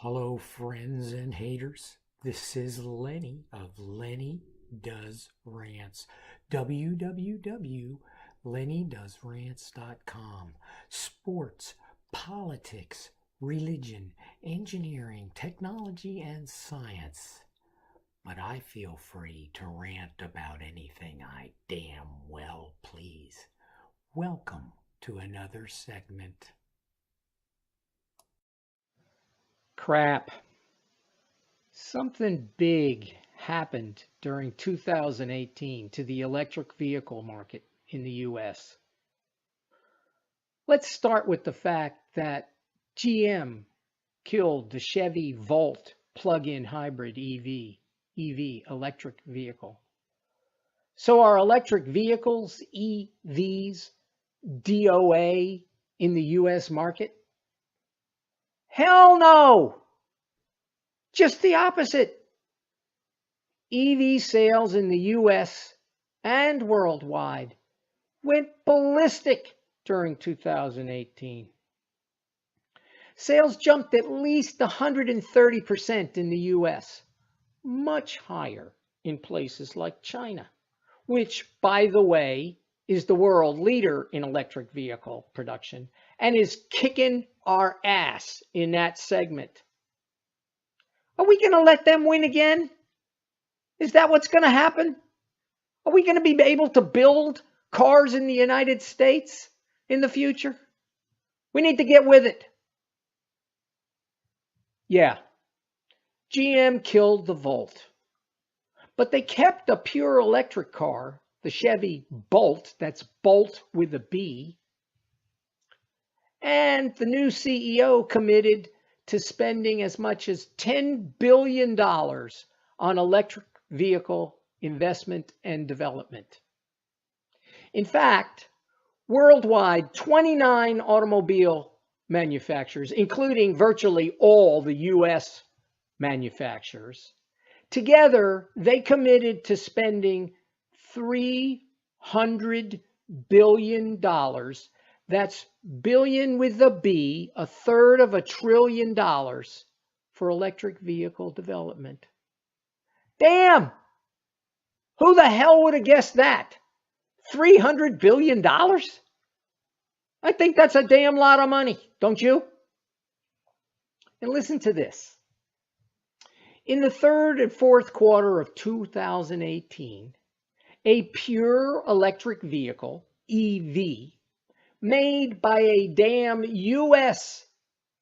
Hello, friends and haters. This is Lenny of Lenny Does Rants. www.lennydoesrants.com. Sports, politics, religion, engineering, technology, and science. But I feel free to rant about anything I damn well please. Welcome to another segment. Crap. Something big happened during 2018 to the electric vehicle market in the US. Let's start with the fact that GM killed the Chevy Volt plug-in hybrid EV, electric vehicle. So are electric vehicles, EVs, DOA in the US market? Hell no! Just the opposite. EV sales in the US and worldwide went ballistic during 2018. Sales jumped at least 130% in the US, much higher in places like China, which, by the way, is the world leader in electric vehicle production and is kicking our ass in that segment. Are we going to let them win again? Is that what's going to happen? Are we going to be able to build cars in the United States in the future? We need to get with it. Yeah, GM killed the Volt, but they kept a pure electric car, the Chevy Bolt, that's Bolt with a B, and the new CEO committed to spending as much as $10 billion on electric vehicle investment and development. In fact, worldwide, 29 automobile manufacturers, including virtually all the US manufacturers, together they committed to spending $300 billion. That's billion with a B, a third of $1 trillion for electric vehicle development. Damn! Who the hell would have guessed that? $300 billion? I think that's a damn lot of money, don't you? And listen to this. In the third and fourth quarter of 2018, a pure electric vehicle, EV, made by a damn US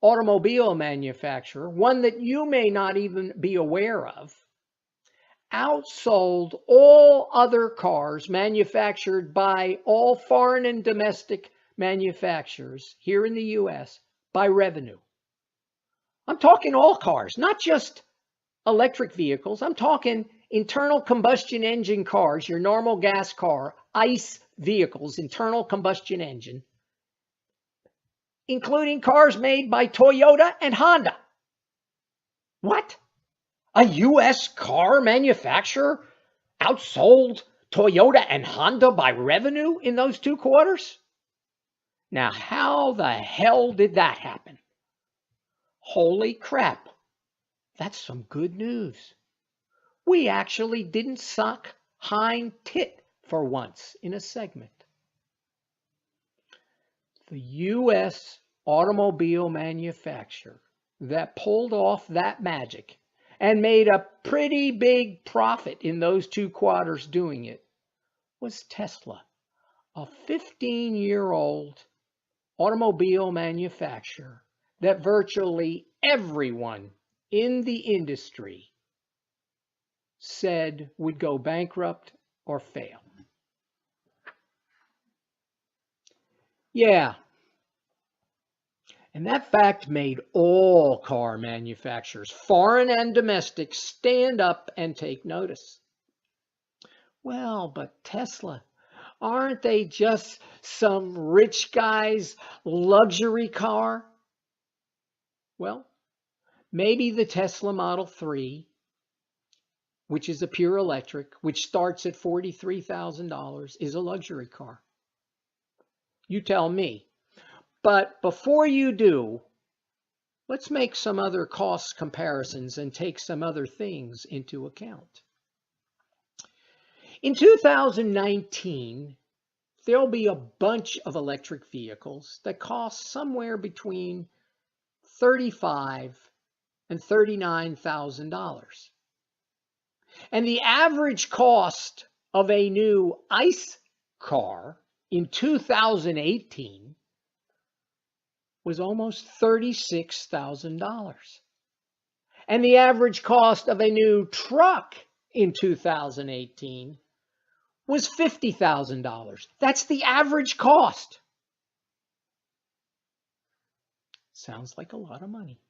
automobile manufacturer, one that you may not even be aware of, outsold all other cars manufactured by all foreign and domestic manufacturers here in the US by revenue. I'm talking all cars, not just electric vehicles. I'm talking internal combustion engine cars, your normal gas car, ICE vehicles, internal combustion engine, including cars made by Toyota and Honda. What? A US car manufacturer outsold Toyota and Honda by revenue in those 2 quarters? Now, how the hell did that happen? Holy crap. That's some good news. We actually didn't suck hind tit for once in a segment. The US automobile manufacturer that pulled off that magic and made a pretty big profit in those 2 quarters doing it was Tesla, a 15-year-old automobile manufacturer that virtually everyone in the industry said would go bankrupt or fail. Yeah. And that fact made all car manufacturers, foreign and domestic, stand up and take notice. Well, but Tesla, aren't they just some rich guy's luxury car? Well, maybe the Tesla Model 3, which is a pure electric, which starts at $43,000, is a luxury car. You tell me. But before you do, Let's make some other cost comparisons and take some other things into account. In 2019, there'll be a bunch of electric vehicles that cost somewhere between $35,000 and $39,000. And the average cost of a new ICE car in 2018 was almost $36,000. And the average cost of a new truck in 2018 was $50,000. That's the average cost. Sounds like a lot of money.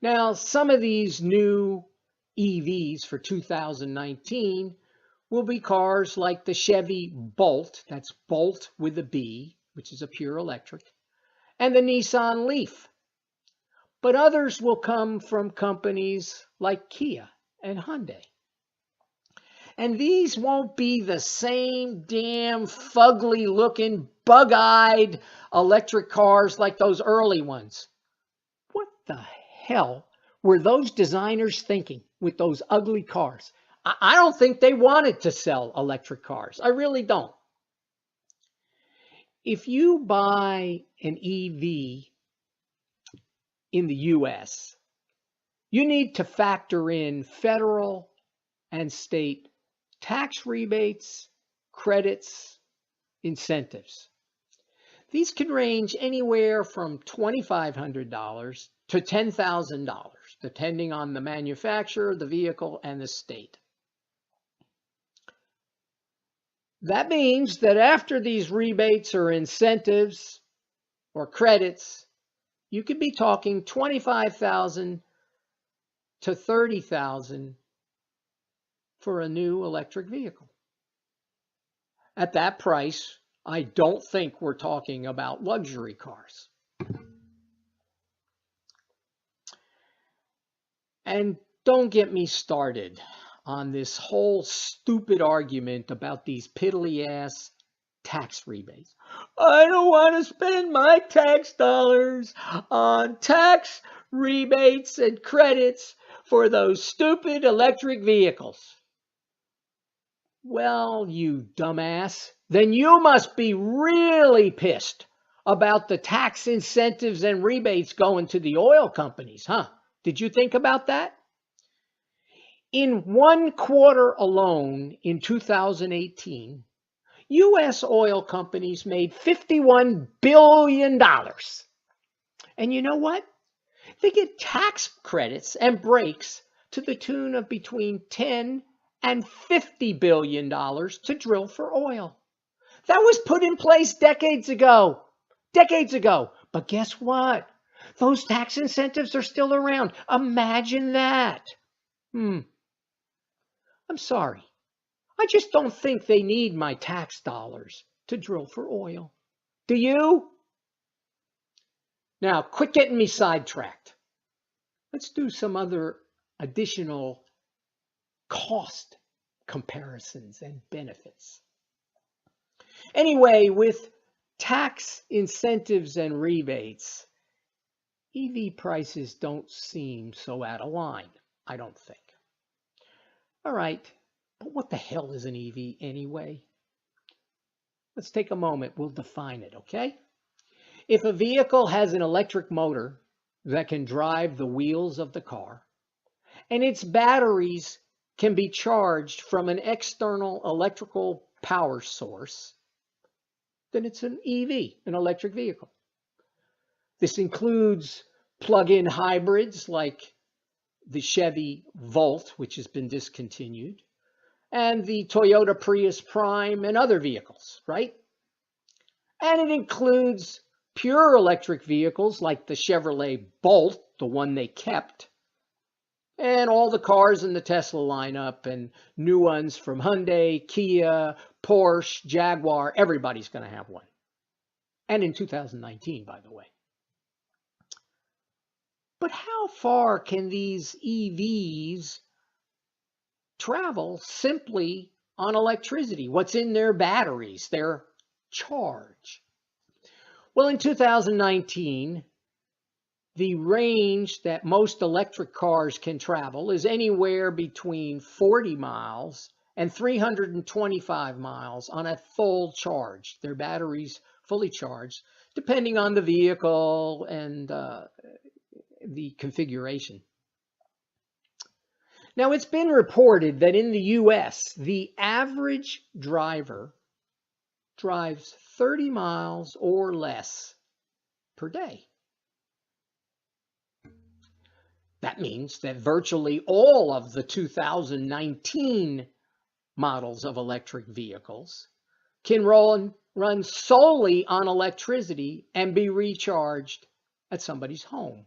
Now, some of these new EVs for 2019 will be cars like the Chevy Bolt, that's Bolt with a B, which is a pure electric, and the Nissan Leaf. But others will come from companies like Kia and Hyundai. And these won't be the same damn fugly looking, bug-eyed electric cars like those early ones. What the hell were those designers thinking with those ugly cars? I don't think they wanted to sell electric cars. I really don't. If you buy an EV in the US, you need to factor in federal and state tax rebates, credits, incentives. These can range anywhere from $2,500 to $10,000, depending on the manufacturer, the vehicle, and the state. That means that after these rebates or incentives or credits, you could be talking $25,000 to $30,000 for a new electric vehicle. At that price, I don't think we're talking about luxury cars. And don't get me started on this whole stupid argument about these piddly-ass tax rebates. I don't want to spend my tax dollars on tax rebates and credits for those stupid electric vehicles. Well, you dumbass, then you must be really pissed about the tax incentives and rebates going to the oil companies, huh? Did you think about that? In 1 quarter alone in 2018, U.S. oil companies made $51 billion. And you know what? They get tax credits and breaks to the tune of between $10 and $50 billion to drill for oil. That was put in place decades ago. But guess what? Those tax incentives are still around. Imagine that. I'm sorry. I just don't think they need my tax dollars to drill for oil. Do you? Now, quit getting me sidetracked. Let's do some other additional cost comparisons and benefits. Anyway, with tax incentives and rebates, EV prices don't seem so out of line, I don't think. All right, but what the hell is an EV anyway? Let's take a moment, we'll define it, okay? If a vehicle has an electric motor that can drive the wheels of the car, and its batteries can be charged from an external electrical power source, then it's an EV, an electric vehicle. This includes plug-in hybrids like the Chevy Volt, which has been discontinued, and the Toyota Prius Prime and other vehicles, right? And it includes pure electric vehicles like the Chevrolet Bolt, the one they kept, and all the cars in the Tesla lineup and new ones from Hyundai, Kia, Porsche, Jaguar. Everybody's going to have one. And in 2019, by the way. But how far can these EVs travel simply on electricity? What's in their batteries, their charge? Well, in 2019, the range that most electric cars can travel is anywhere between 40 miles and 325 miles on a full charge. Their batteries fully charged, depending on the vehicle and the configuration. Now, it's been reported that in the US, the average driver drives 30 miles or less per day. That means that virtually all of the 2019 models of electric vehicles can run solely on electricity and be recharged at somebody's home.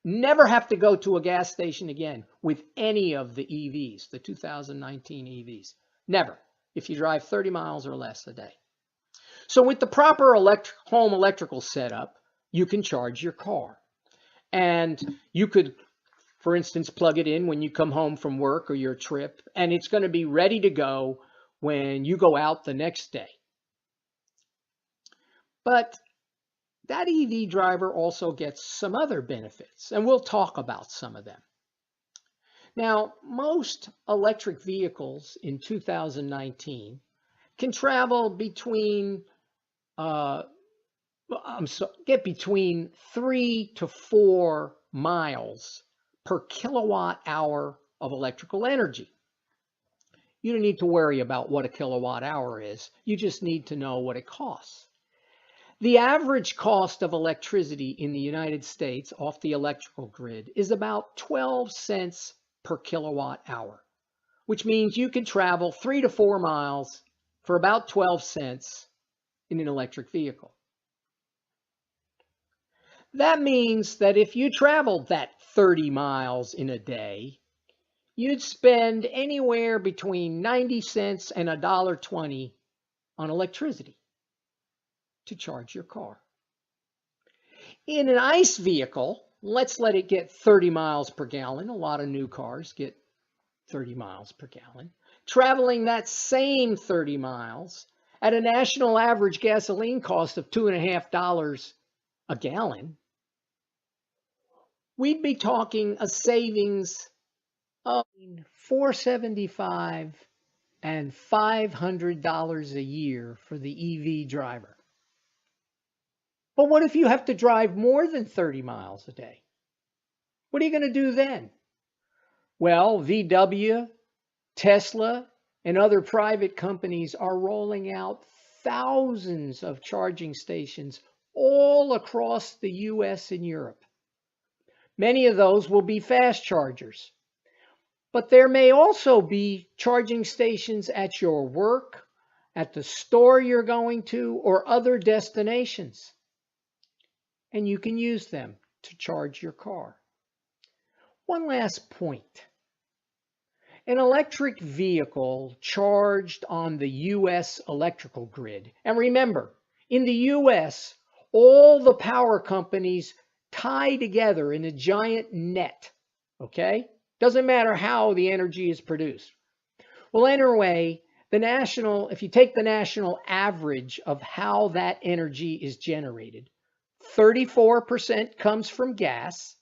Never have to go to a gas station again with any of the EVs, the 2019 EVs. Never, if you drive 30 miles or less a day. So with the proper home electrical setup, you can charge your car. And you could, for instance, plug it in when you come home from work or your trip, and it's going to be ready to go when you go out the next day. But that EV driver also gets some other benefits, and we'll talk about some of them. Now, most electric vehicles in 2019 can travel between get between 3 to 4 miles per kilowatt hour of electrical energy. You don't need to worry about what a kilowatt hour is. You just need to know what it costs. The average cost of electricity in the United States off the electrical grid is about 12 cents per kilowatt hour, which means you can travel 3 to 4 miles for about 12 cents in an electric vehicle. That means that if you traveled that 30 miles in a day, you'd spend anywhere between 90 cents and $1.20 on electricity to charge your car. In an ICE vehicle, let's let it get 30 miles per gallon. A lot of new cars get 30 miles per gallon. Traveling that same 30 miles at a national average gasoline cost of $2.50 a gallon, we'd be talking a savings of $475 and $500 a year for the EV driver. But what if you have to drive more than 30 miles a day? What are you going to do then? Well, VW, Tesla, and other private companies are rolling out thousands of charging stations all across the US and Europe. Many of those will be fast chargers. But there may also be charging stations at your work, at the store you're going to, or other destinations. And you can use them to charge your car. One last point. An electric vehicle charged on the US electrical grid. And remember, in the US, all the power companies tie together in a giant net, okay? Doesn't matter how the energy is produced. Well, anyway, if you take the national average of how that energy is generated, 34% comes from gas,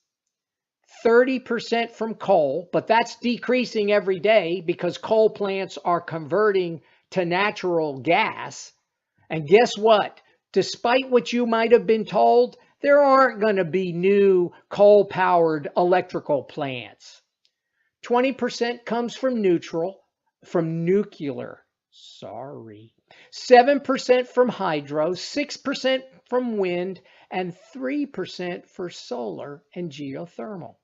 30% from coal, but that's decreasing every day because coal plants are converting to natural gas. And guess what? Despite what you might have been told, there aren't going to be new coal-powered electrical plants. 20% comes from nuclear. 7% from hydro, 6% from wind, and 3% for solar and geothermal.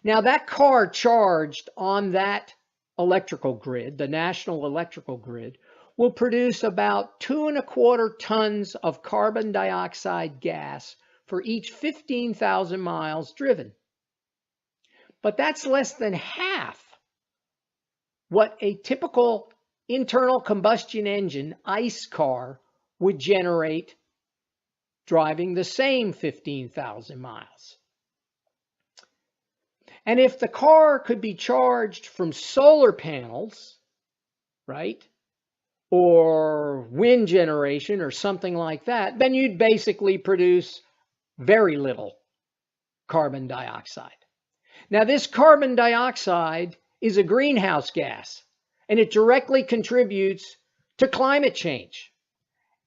Now that car charged on that electrical grid, the national electrical grid, will produce about 2.25 tons of carbon dioxide gas for each 15,000 miles driven. But that's less than half what a typical internal combustion engine ICE car would generate driving the same 15,000 miles. And if the car could be charged from solar panels, right, or wind generation or something like that, then you'd basically produce very little carbon dioxide. Now, this carbon dioxide is a greenhouse gas, and it directly contributes to climate change.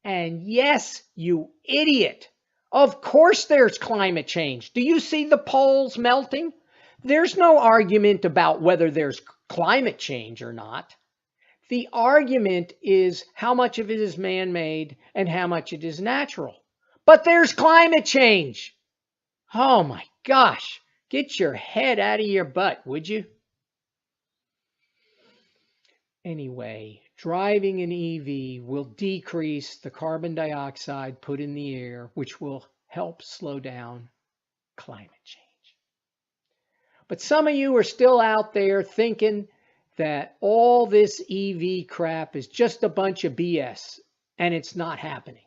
And yes, you idiot, of course there's climate change. Do you see the poles melting? There's no argument about whether there's climate change or not. The argument is how much of it is man-made and how much it is natural. But there's climate change. Oh my gosh, get your head out of your butt, would you? Anyway, driving an EV will decrease the carbon dioxide put in the air, which will help slow down climate change. But some of you are still out there thinking that all this EV crap is just a bunch of BS and it's not happening.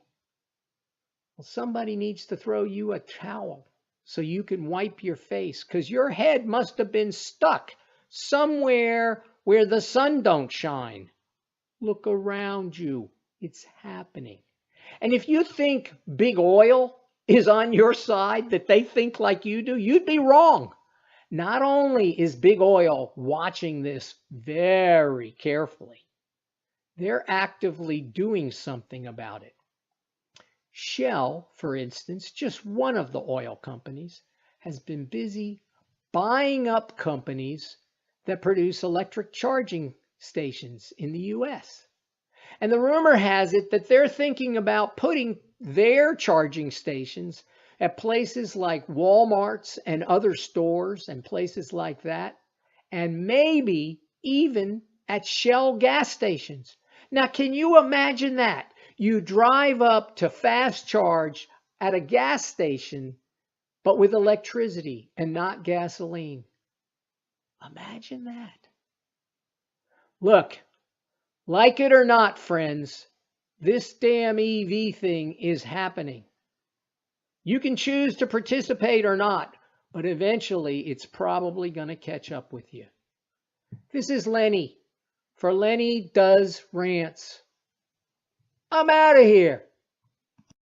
Well, somebody needs to throw you a towel so you can wipe your face, because your head must have been stuck somewhere where the sun don't shine. Look around you. It's happening. And if you think big oil is on your side, that they think like you do, you'd be wrong. Not only is big oil watching this very carefully, they're actively doing something about it. Shell, for instance, just one of the oil companies, has been busy buying up companies that produce electric charging stations in the US. And the rumor has it that they're thinking about putting their charging stations at places like Walmarts and other stores and places like that, and maybe even at Shell gas stations. Now, can you imagine that? You drive up to fast charge at a gas station, but with electricity and not gasoline. Imagine that. Look, like it or not, friends, this damn EV thing is happening. You can choose to participate or not, but eventually it's probably going to catch up with you. This is Lenny for Lenny Does Rants. I'm out of here.